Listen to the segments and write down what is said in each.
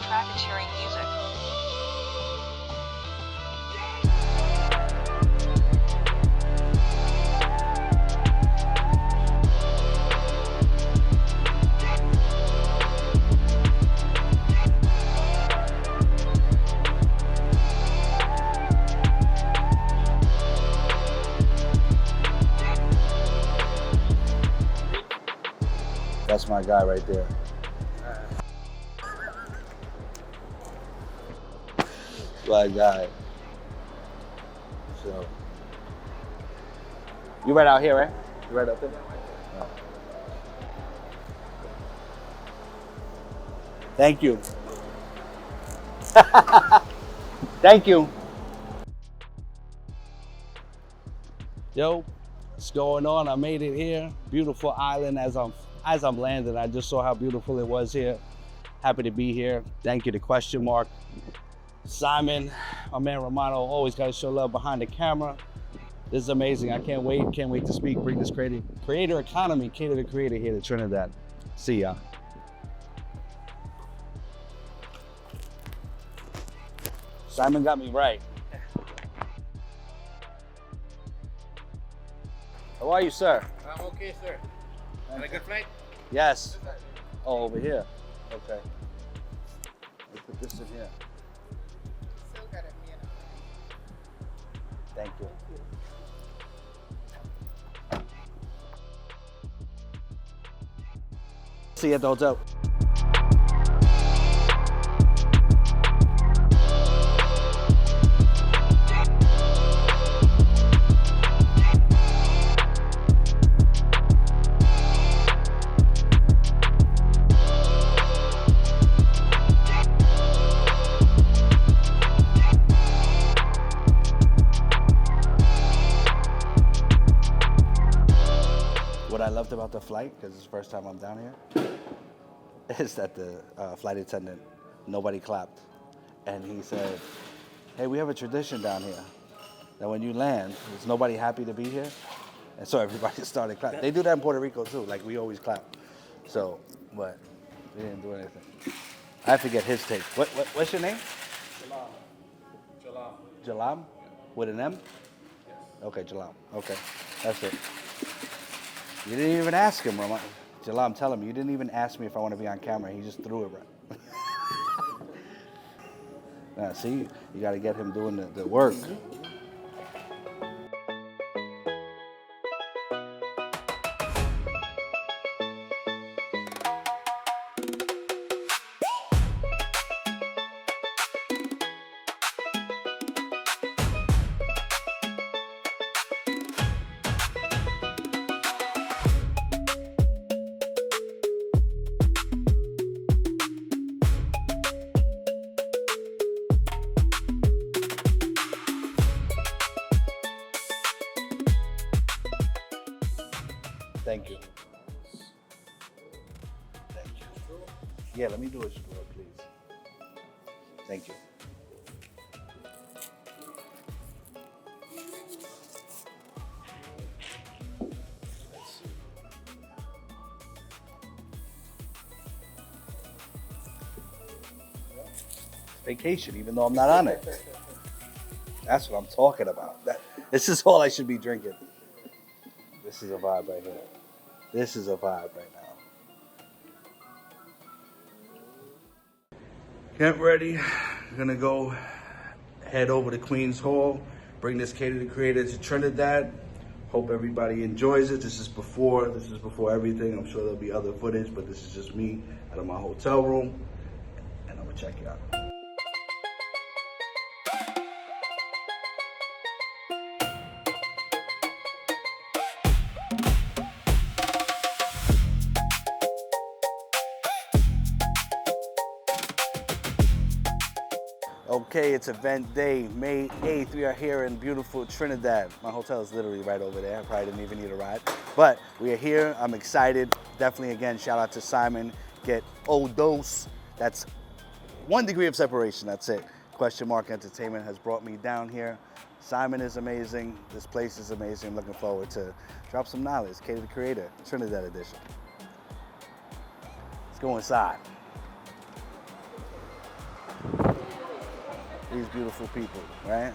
profiteering music. That's my guy right there. My guy. So, you right out here, right? You right up there? Oh. Thank you. Thank you. Yo, what's going on? I made it here. Beautiful island. As I'm landing, I just saw how beautiful it was here. Happy to be here. Thank you to Question Mark. Simon, my man Romano, always got to show love behind the camera. This is amazing. I can't wait to speak, bring this creator economy, cater to creator here to Trinidad. See ya. Simon got me right. How are you, sir? I'm okay, sir. Had a good flight? Yes. Oh, over here. Okay. Let's put this in here. Thank you. See you at the hotel. What I loved about the flight, because it's the first time I'm down here, is that the flight attendant, nobody clapped. And he said, hey, we have a tradition down here that when you land, is nobody happy to be here? And so everybody started clapping. They do that in Puerto Rico too, like we always clap. So, but we didn't do anything. I have to get his take. What's your name? Jalam. Jalam? With an M? Yes. Okay, Jalam. Okay, that's it. You didn't even ask him, Roman. Jalam, tell him, you didn't even ask me if I want to be on camera. He just threw it right. Now, see, you got to get him doing the work. Thank you. Thank you. Yeah, let me do a straw, please. Thank you. Vacation, even though I'm not on it. That's what I'm talking about. This is all I should be drinking. This is a vibe right here. This is a vibe right now. Get ready. I'm gonna go head over to Queens Hall, bring this Cater to Creator to Trinidad. Hope everybody enjoys it. This is before everything. I'm sure there'll be other footage, but this is just me out of my hotel room, and I'm gonna check you out. Okay, it's event day, May 8th. We are here in beautiful Trinidad. My hotel is literally right over there. I probably didn't even need a ride. But we are here, I'm excited. Definitely, again, shout out to Simon. Get O-Dose. That's 1 degree of separation, that's it. Question Mark Entertainment has brought me down here. Simon is amazing. This place is amazing. I'm looking forward to drop some knowledge. Cater to Creator, Trinidad edition. Let's go inside. these beautiful people, right?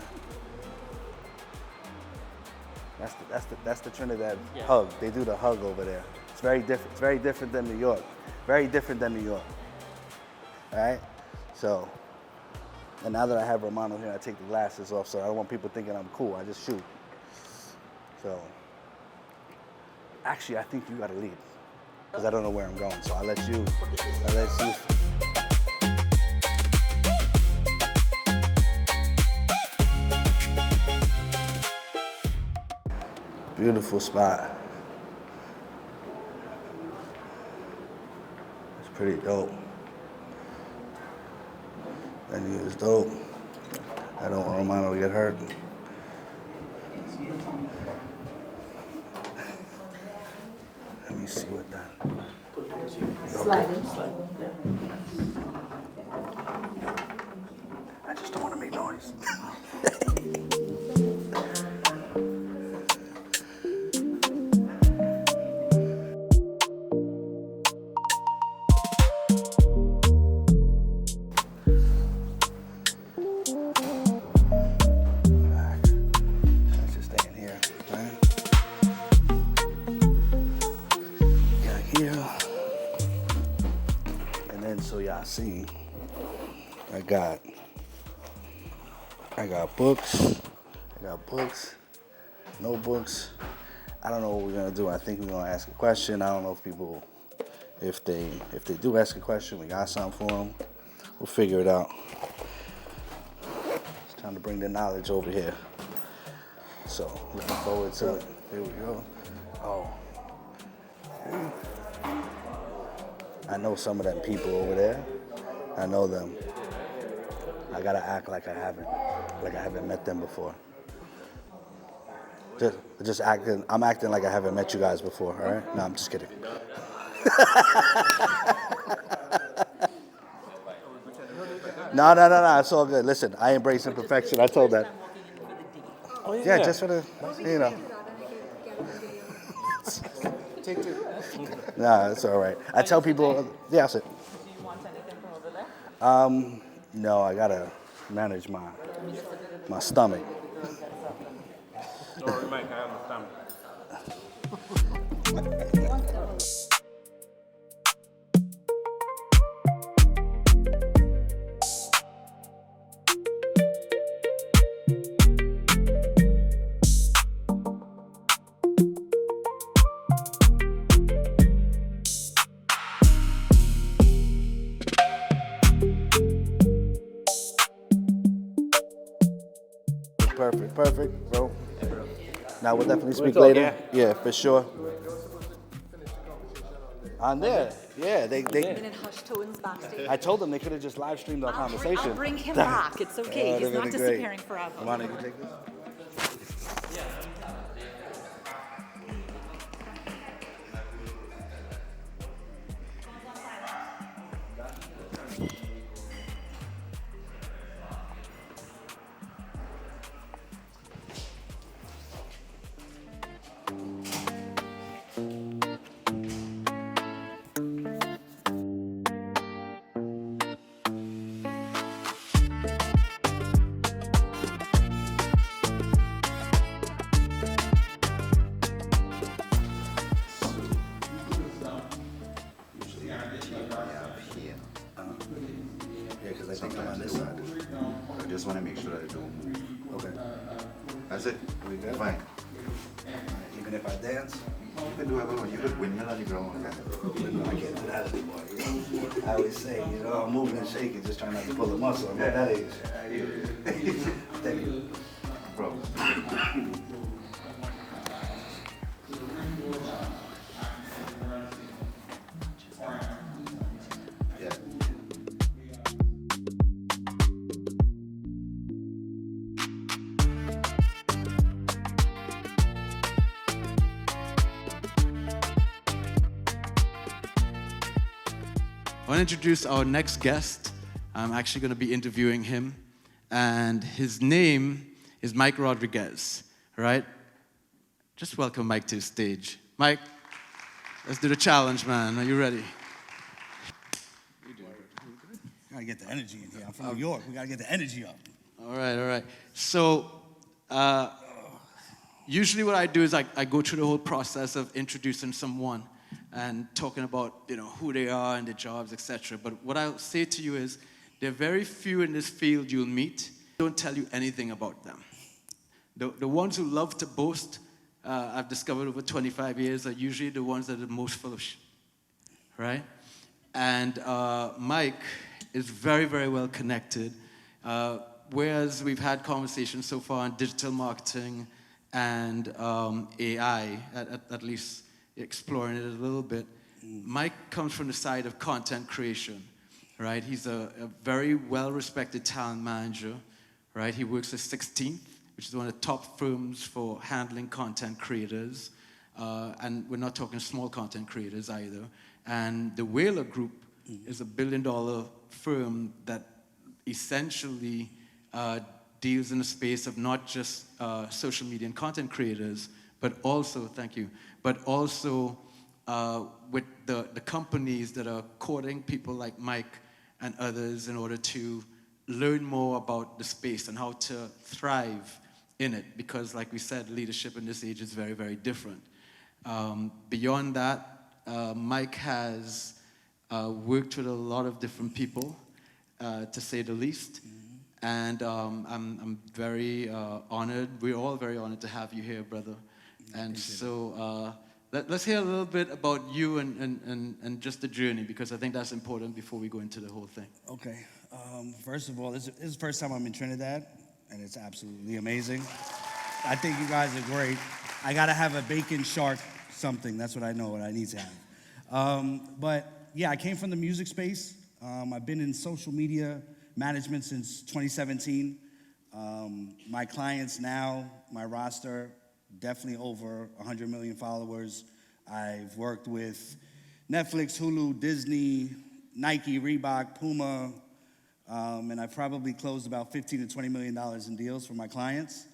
That's the Trinidad hug. They do the hug over there. It's very different. It's very different than New York. Very different than New York. All right? So, and now that I have Romano here, I take the glasses off, so I don't want people thinking I'm cool. I just shoot. So, actually, I think you gotta lead, because I don't know where I'm going. So I'll let you. Beautiful spot. It's pretty dope. Venue is dope. I don't want Romano to get hurt. Let me see what that. Sliding. I just don't want to make noise. Let's just stay in here, right? Got here. And then so y'all see, I got books. I got books, notebooks. I don't know what we're gonna do. I think we're gonna ask a question. I don't know if people, if they do ask a question, we got something for them. We'll figure it out. It's time to bring the knowledge over here. So looking forward to it. Here we go. Oh, I know some of them people over there. I know them. I gotta act like I haven't met them before. Just acting. I'm acting like I haven't met you guys before. All right? No, I'm just kidding. No. It's all good. Listen, I embrace imperfection. I told that. Oh, Yeah, just for the, you know. Take two. Nah, it's all right. I tell people. Yeah, that's it. Do you want anything from over there? No, I gotta manage my stomach. Or we might have some. Perfect, bro. Now we'll definitely speak talk, later. Yeah, for sure. On there, yeah, they. Been in hushed tones backstage. I told them they could have just live streamed our conversation. I'll bring him back. It's okay. He's that'd not be great. disappearing forever. Romano, you can take this. Yeah, because I think I'm on this side. I just want to make sure that I don't move. Okay. That's it. We good? Fine. Even if I dance, You can do whatever. You could windmill on the ground. I can't do that anymore. You know? I always say, I'm moving and shaking, just trying not to pull a muscle. I'm at that age. Thank you. No problem. Yeah. I want to introduce our next guest. I'm actually going to be interviewing him, and his name is Mike Rodriguez. All right? Just welcome Mike to the stage. Mike, let's do the challenge, man. Are you ready? Gotta get the energy in here. I'm from New York. We gotta get the energy up. All right, all right. So, usually what I do is I go through the whole process of introducing someone and talking about, who they are and their jobs, etc. But what I'll say to you is there are very few in this field you'll meet don't tell you anything about them. The ones who love to boast, I've discovered over 25 years, are usually the ones that are the most full of right? And Mike is very, very well connected. Whereas we've had conversations so far on digital marketing and AI, at least exploring it a little bit, Mike comes from the side of content creation, right? He's a very well-respected talent manager, right? He works at 16th, which is one of the top firms for handling content creators. And we're not talking small content creators either. And the Whaler Group is a billion-dollar firm that essentially deals in the space of not just social media and content creators, but also, thank you, but also with the companies that are courting people like Mike and others in order to learn more about the space and how to thrive in it. Because like we said, leadership in this age is very, very different. Beyond that, Mike has worked with a lot of different people, to say the least. And I'm very honored. We're all very honored to have you here, brother. And so let's hear a little bit about you and just the journey, because I think that's important before we go into the whole thing. Okay. First of all, this is the first time I'm in Trinidad, and it's absolutely amazing. I think you guys are great. I gotta have a bacon shark something. That's what I know what I need to have. But yeah, I came from the music space. I've been in social media management since 2017. My clients now, my roster, definitely over 100 million followers. I've worked with Netflix, Hulu, Disney, Nike, Reebok, Puma, and I've probably closed about $15 to $20 million in deals for my clients.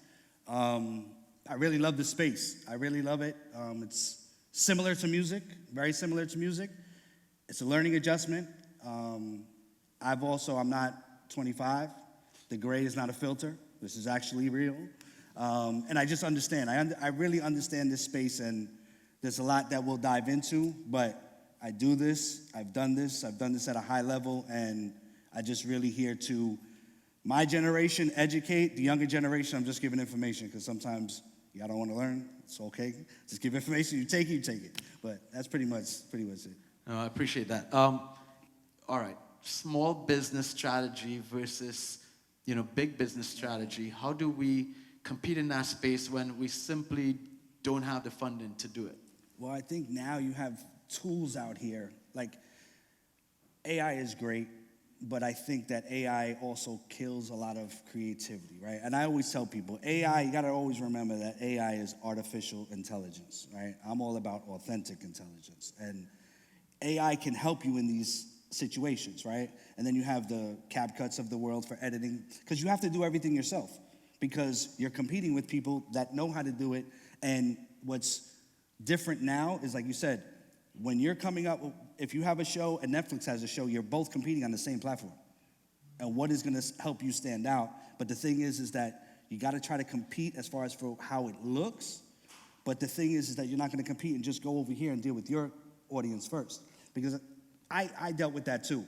I really love the space. I really love it. It's similar to music, very similar to music. It's a learning adjustment. I'm not 25. The gray is not a filter. This is actually real. And I just understand. I really understand this space, and there's a lot that we'll dive into, but I do this. I've done this at a high level, and I just really here to my generation, educate. The younger generation, I'm just giving information, because sometimes y'all don't want to learn. It's okay. Just give information. You take it. But that's pretty much it. I appreciate that. All right, small business strategy versus, big business strategy. How do we compete in that space when we simply don't have the funding to do it? Well, I think now you have tools out here. Like, AI is great, but I think that AI also kills a lot of creativity, right? And I always tell people, AI, you gotta always remember that AI is artificial intelligence, right? I'm all about authentic intelligence. And AI can help you in these situations, right? And then you have the CapCuts of the world for editing, because you have to do everything yourself, because you're competing with people that know how to do it. And what's different now is, like you said, when you're coming up, if you have a show and Netflix has a show, you're both competing on the same platform. And what is gonna help you stand out? But the thing is that you gotta try to compete as far as for how it looks. But the thing is that you're not gonna compete and just go over here and deal with your audience first. Because I dealt with that too.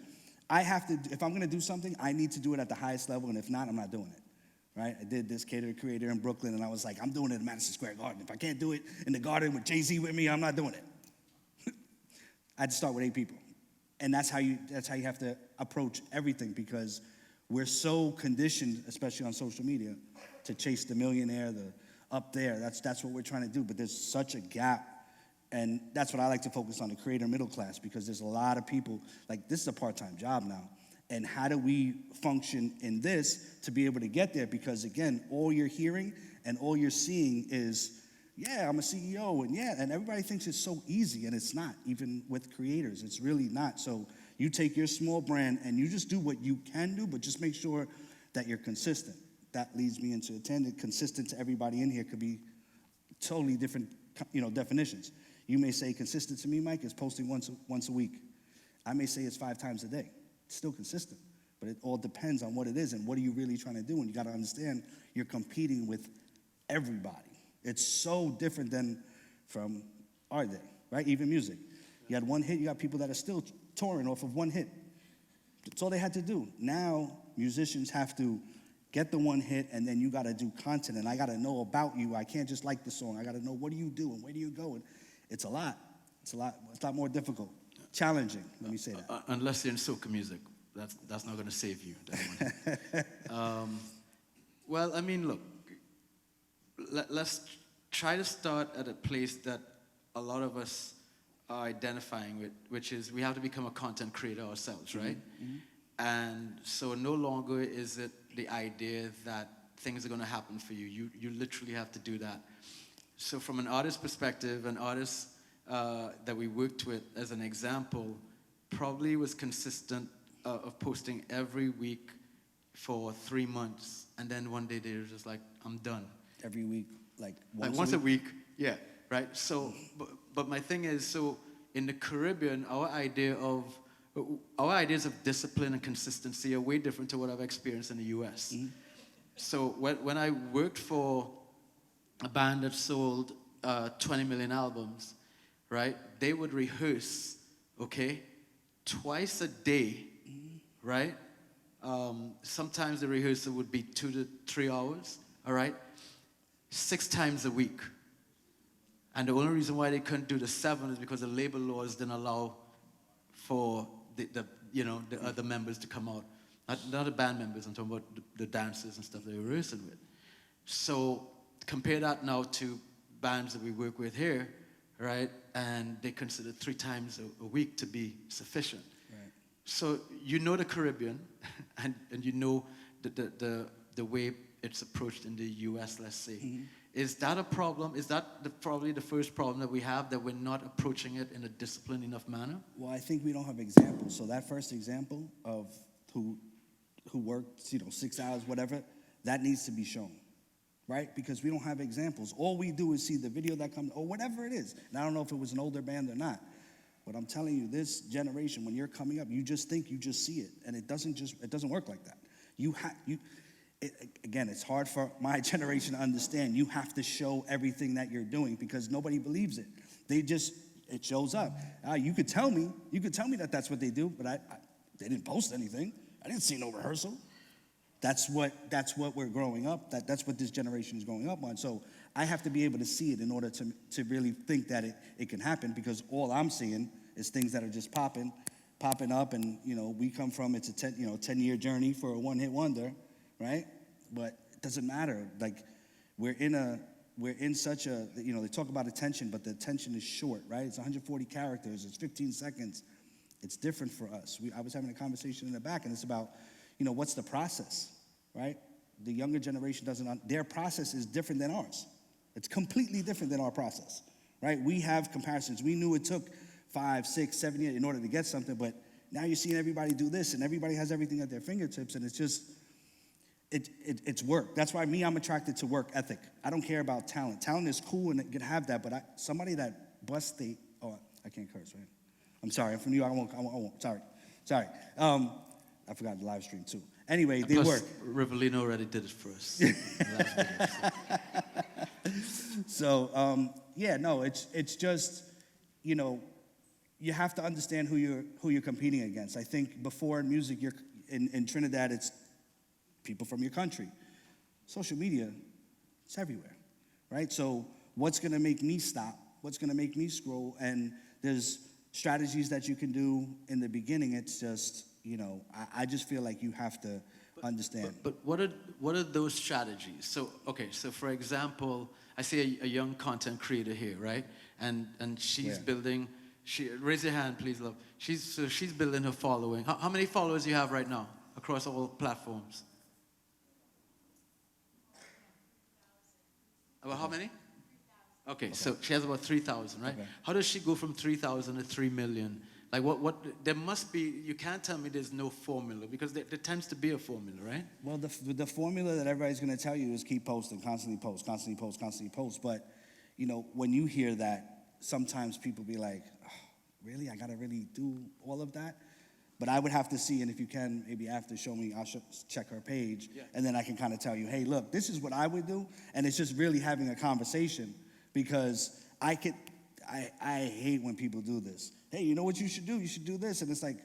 I have to, if I'm gonna do something, I need to do it at the highest level, and if not, I'm not doing it. Right? I did this Cater Creator in Brooklyn, and I was like, I'm doing it at Madison Square Garden. If I can't do it in the Garden with Jay-Z with me, I'm not doing it. I had to start with 8 people. And that's how you have to approach everything, because we're so conditioned, especially on social media, to chase the millionaire, the up there. That's what we're trying to do, but there's such a gap. And that's what I like to focus on, the creator middle class, because there's a lot of people, like, this is a part-time job now. And how do we function in this to be able to get there? Because again, all you're hearing and all you're seeing is, yeah, I'm a CEO, and everybody thinks it's so easy, and it's not, even with creators. It's really not. So you take your small brand and you just do what you can do, but just make sure that you're consistent. That leads me into attended. Consistent to everybody in here could be totally different, definitions. You may say consistent to me, Mike, is posting once a week. I may say it's 5 times a day. It's still consistent. But it all depends on what it is and what are you really trying to do. And you got to understand you're competing with everybody. It's so different than from our day, right? Even music. You had one hit, you got people that are still touring off of one hit. That's all they had to do. Now, musicians have to get the one hit, and then you got to do content, and I got to know about you. I can't just like the song. I got to know what do you do and where do you go. And it's a lot. It's a lot more difficult. Challenging, let me say that. Unless you're in soca music. That's not going to save you. Well, I mean, look, let's try to start at a place that a lot of us are identifying with, which is we have to become a content creator ourselves, right? Mm-hmm. And so no longer is it the idea that things are going to happen for you. You literally have to do that. So from an artist perspective, an artist that we worked with, as an example, probably was consistent of posting every week for 3 months, and then one day they were just like, I'm done. Every week, like once a week, yeah, right? So, but my thing is, so in the Caribbean, our ideas of discipline and consistency are way different to what I've experienced in the US. Mm-hmm. So when I worked for a band that sold 20 million albums, right? They would rehearse, okay, twice a day, right? Sometimes the rehearsal would be 2 to 3 hours, all right? 6 times a week. And the only reason why they couldn't do the 7 is because the labor laws didn't allow for the other members to come out. Not the band members, I'm talking about the dancers and stuff they were rehearsing with. So compare that now to bands that we work with here, right? And they consider 3 times a week to be sufficient. Right. So you know the Caribbean, and you know the way it's approached in the US, let's say. Mm-hmm. Is that a problem? Is that probably the first problem that we have, that we're not approaching it in a disciplined enough manner? Well, I think we don't have examples. So that first example of who worked, 6 hours, whatever, that needs to be shown, right? Because we don't have examples. All we do is see the video that comes, or whatever it is. And I don't know if it was an older band or not, but I'm telling you, this generation, when you're coming up, you just think you just see it, and it doesn't work like that. Again, it's hard for my generation to understand. You have to show everything that you're doing because nobody believes it. It shows up. You could tell me that that's what they do, but they didn't post anything. I didn't see no rehearsal. That's what we're growing up. That's what this generation is growing up on. So I have to be able to see it in order to really think that it can happen, because all I'm seeing is things that are just popping up, and we come from, it's a 10-year journey for a one-hit wonder, right? But it doesn't matter. Like we're in such a, they talk about attention, but the attention is short, right? It's 140 characters. It's 15 seconds. It's different for us. I was having a conversation in the back, and it's about, what's the process, right? The younger generation their process is different than ours. It's completely different than our process, right? We have comparisons. We knew it took 5, 6, 7 years in order to get something, but now you're seeing everybody do this, and everybody has everything at their fingertips, and it's just, it's work. That's why I'm attracted to work ethic. I don't care about talent. Talent is cool, and it can have that, but somebody that busts I can't curse, right? I'm sorry. I'm from New York. I won't. Sorry. I forgot the live stream too. Anyway, they work. Rivellino already did it for us. So it's just, you have to understand who you're competing against. I think before in music, in Trinidad, it's people from your country. Social media, it's everywhere, right? So what's going to make me stop? What's going to make me scroll? And there's strategies that you can do in the beginning. It's just, I just feel like you have to understand. But what are those strategies? So for example, I see a young content creator here, right? And she's building. Raise your hand, please, love. She's building her following. How many followers do you have right now across all platforms? About how many? Okay, so she has about 3,000, right? Okay. How does she go from 3,000 to 3 million? Like what, there must be, you can't tell me there's no formula, because there tends to be a formula, right? Well, the formula that everybody's going to tell you is keep posting, constantly post. But, when you hear that, sometimes people be like, oh, really? I got to really do all of that? But I would have to see, and if you can, maybe after show me, I'll check her page, and then I can kind of tell you, hey, look, this is what I would do, and it's just really having a conversation, because I hate when people do this. Hey, you know what you should do? You should do this, and it's like,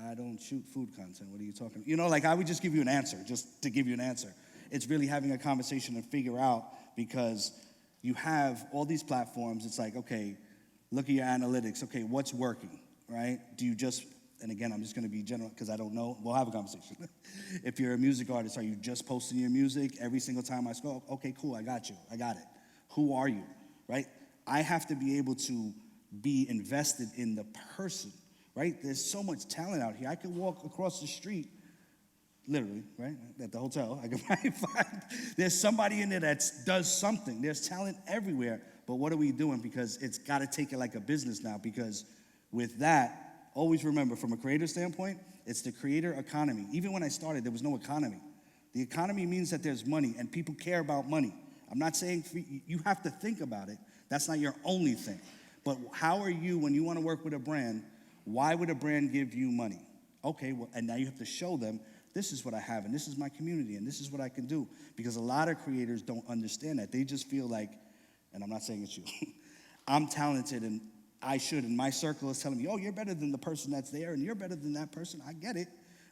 I don't shoot food content. What are you talking about? You know, like I would just give you an answer, just to give you an answer. It's really having a conversation and figure out, because you have all these platforms. It's like, okay, look at your analytics. Okay, what's working, right? Do you just, and again, I'm just going to be general because I don't know. We'll have a conversation. If you're a music artist, are you just posting your music every single time I scroll? Okay, cool, I got you. I got it. Who are you, right? I have to be able to be invested in the person, right? There's so much talent out here. I could walk across the street, literally, right, at the hotel. I could probably find there's somebody in there that does something. There's talent everywhere. But what are we doing? Because it's got to take it like a business now. Because with that, always remember, from a creator standpoint, it's the creator economy. Even when I started, there was no economy. The economy means that there's money, and people care about money. I'm not saying you have to think about it. That's not your only thing. But how are you, when you want to work with a brand, why would a brand give you money? Okay, well, and now you have to show them, this is what I have, and this is my community, and this is what I can do. Because a lot of creators don't understand that. They just feel like, and I'm not saying it's you, I'm talented, and I should, and my circle is telling me, oh, you're better than the person that's there, and you're better than that person. I get it.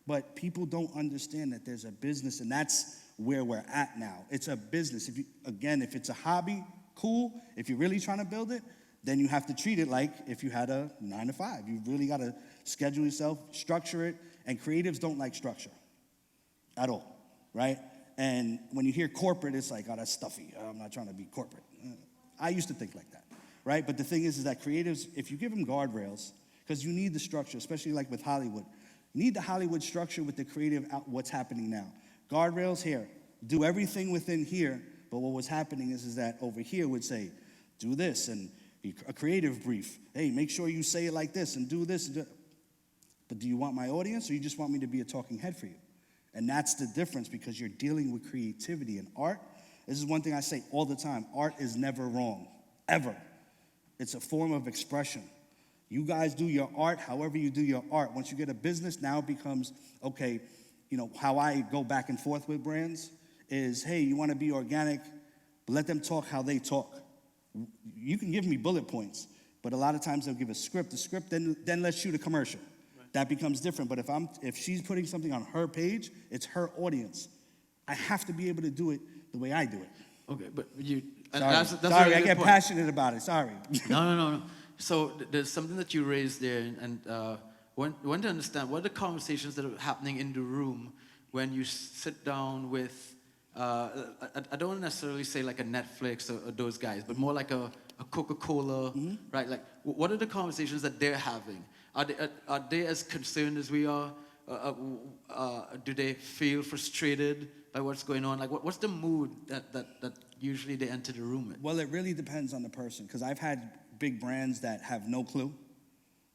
But people don't understand that there's a business, and that's where we're at now. It's a business. If it's a hobby, cool. If you're really trying to build it, then you have to treat it like if you had a 9 to 5. You really got to schedule yourself, structure it, and creatives don't like structure at all, right? And when you hear corporate, it's like, oh, that's stuffy. I'm not trying to be corporate. I used to think like that, right? But the thing is that creatives, if you give them guardrails, because you need the structure, especially like with Hollywood, you need the Hollywood structure with the creative, what's happening now. Guardrails here, do everything within here, but what was happening is that over here would say, do this, and a creative brief. Hey, make sure you say it like this, and do this. But do you want my audience, or you just want me to be a talking head for you? And that's the difference, because you're dealing with creativity and art. This is one thing I say all the time. Art is never wrong, ever. It's a form of expression. You guys do your art however you do your art. Once you get a business, now it becomes, okay, you know, how I go back and forth with brands is, hey, you want to be organic, but let them talk how they talk. You can give me bullet points, but a lot of times they'll give a script. The script, then let's shoot a commercial. Right. That becomes different. But if she's putting something on her page, it's her audience. I have to be able to do it the way I do it. Okay, but you... And Sorry, that's sorry, really I good get point. passionate about it. Sorry. No. So there's something that you raised there, and want to understand what are the conversations that are happening in the room when you sit down with, I don't necessarily say like a Netflix or those guys, but more like a Coca-Cola, right? Like, what are the conversations that they're having? Are they as concerned as we are? Do they feel frustrated by what's going on? Like, what's the mood that usually they enter the room with? Well, it really depends on the person, because I've had big brands that have no clue,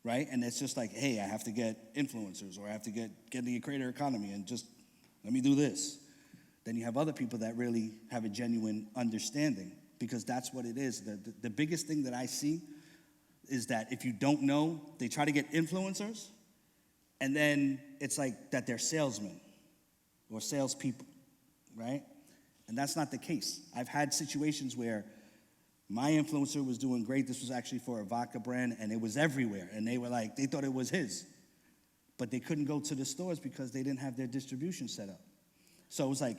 right? And it's just like, hey, I have to get influencers, or I have to get the creator economy, and just let me do this. Then you have other people that really have a genuine understanding, because that's what it is. The biggest thing that I see is that if you don't know, they try to get influencers, and then it's like that they're salesmen or salespeople, right? And that's not the case. I've had situations where my influencer was doing great. This was actually for a vodka brand, and it was everywhere. And they were like, they thought it was his. But they couldn't go to the stores because they didn't have their distribution set up. So it was like,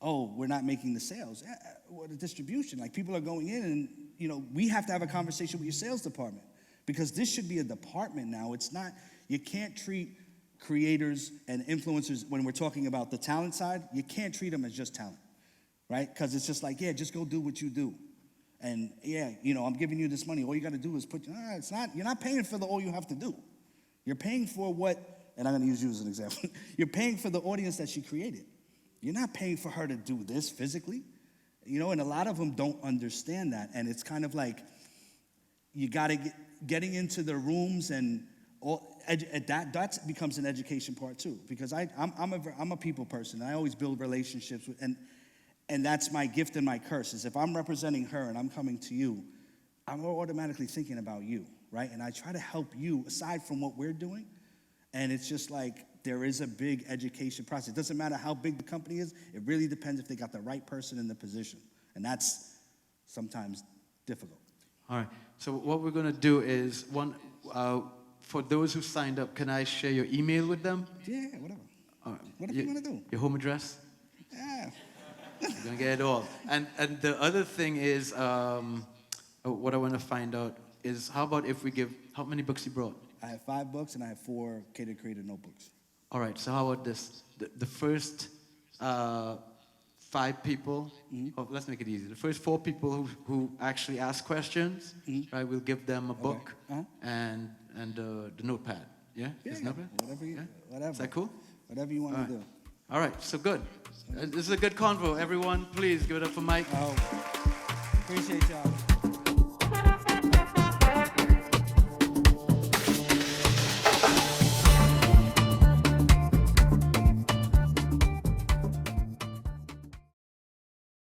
oh, we're not making the sales. Yeah, well, the distribution, like people are going in, and you know, we have to have a conversation with your sales department, because this should be a department now. It's not, you can't treat creators and influencers, when we're talking about the talent side, you can't treat them as just talent, right? Because it's just like, yeah, just go do what you do. And yeah, you know, I'm giving you this money. All you got to do is it's not, you're not paying for all you have to do. You're paying for what, and I'm going to use you as an example. You're paying for the audience that she created. You're not paying for her to do this physically. You know, and a lot of them don't understand that. And it's kind of like, you got to getting into the rooms, and all, that becomes an education part too. Because I'm a people person. I always build relationships with, and that's my gift and my curse, is if I'm representing her and I'm coming to you, I'm automatically thinking about you, right? And I try to help you, aside from what we're doing, And it's just like there is a big education process. It doesn't matter how big the company is. It really depends if they got the right person in the position. And that's sometimes difficult. All right. So what we're going to do is, for those who signed up, can I share your email with them? Yeah, whatever. All right. Whatever you want to do. Your home address? Yeah. You're going to get it all. And the other thing is, what I want to find out is, how about if we give, how many books you brought? I have 5 books and I have 4 Cater Creator notebooks. All right, so how about this? The first 5 people, oh, let's make it easy. The first 4 people who actually ask questions, right, we'll give them a book and the notepad. Yeah? Yeah, Is notepad? whatever. Is that cool? Whatever you want to do. All right, so good. This is a good convo. Everyone, please give it up for Mike. Oh, appreciate y'all.